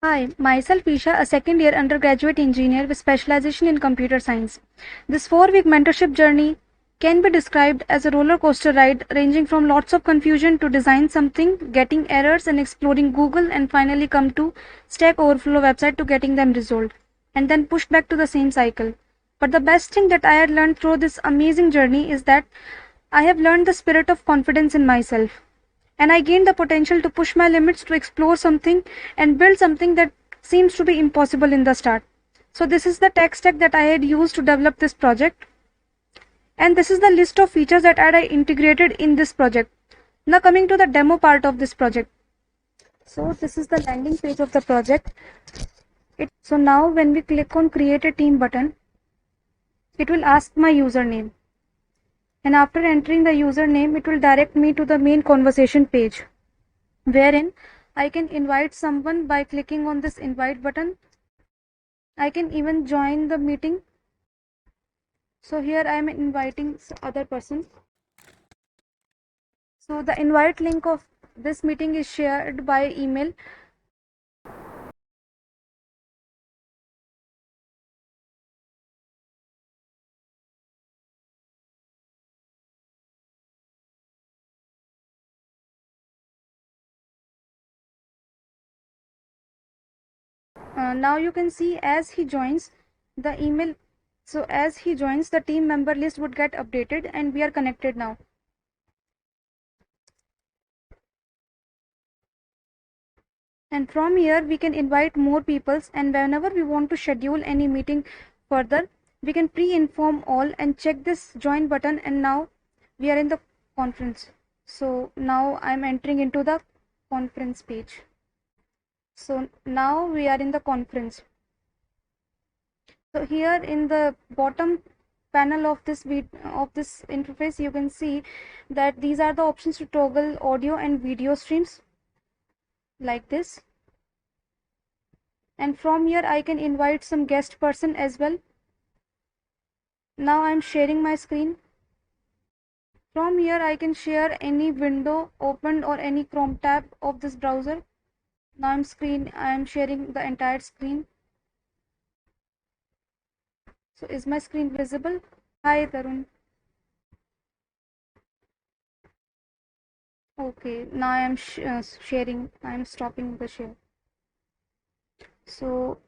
Hi, myself Isha, a second year undergraduate engineer with specialization in computer science. This 4-week mentorship journey can be described as a roller coaster ride ranging from lots of confusion to design something, getting errors and exploring Google and finally come to Stack Overflow website to getting them resolved and then pushed back to the same cycle. But the best thing that I had learned through this amazing journey is that I have learned the spirit of confidence in myself and I gained the potential to push my limits to explore something and build something that seems to be impossible in the start. So this is the tech stack that I had used to develop this project, and this is the list of features that I integrated in this project. Now coming to the demo part of this project. So this is the landing page of the project. So now when we click on create a team button, it will ask my username. And after entering the username, it will direct me to the main conversation page, wherein I can invite someone by clicking on this invite button. I can even join the meeting. So here I am inviting other person. So the invite link of this meeting is shared by email. Now you can see as he joins the email. So as he joins, the team member list would get updated and we are connected now. And from here we can invite more peoples, and whenever we want to schedule any meeting further, we can pre-inform all and check this join button, and now we are in the conference. So now I'm entering into the conference page. So now we are in the conference. So here in the bottom panel of this interface, you can see that these are the options to toggle audio and video streams like this. And from here I can invite some guest person as well. Now I'm sharing my screen. From here I can share any window opened or any Chrome tab of this browser. Now I am sharing the entire screen. So is my screen visible? Hi Tarun. Okay, now I am sharing. I am stopping the share. So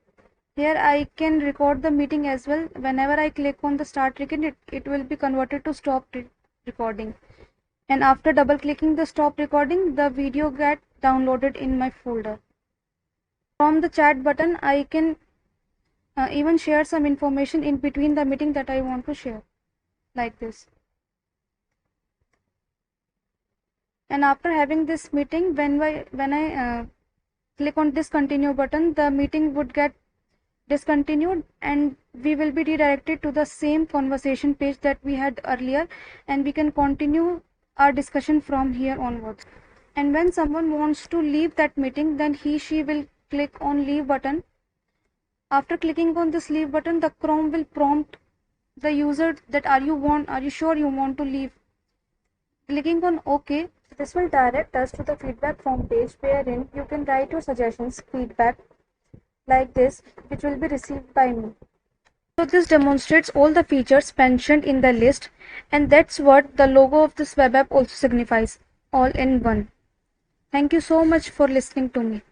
here I can record the meeting as well. Whenever I click on the start recording, it will be converted to stop recording. And after double clicking the stop recording, the video get downloaded in my folder. From the chat button, I can even share some information in between the meeting that I want to share, like this. And after having this meeting, when I click on discontinue button, the meeting would get discontinued and we will be redirected to the same conversation page that we had earlier, and we can continue our discussion from here onwards. And when someone wants to leave that meeting, then she will click on leave button. After clicking on this leave button, the Chrome will prompt the user that are you sure you want to leave? Clicking on OK, this will direct us to the feedback form page wherein you can write your suggestions, feedback like this, which will be received by me. So this demonstrates all the features mentioned in the list, and that's what the logo of this web app also signifies, all in one. Thank you so much for listening to me.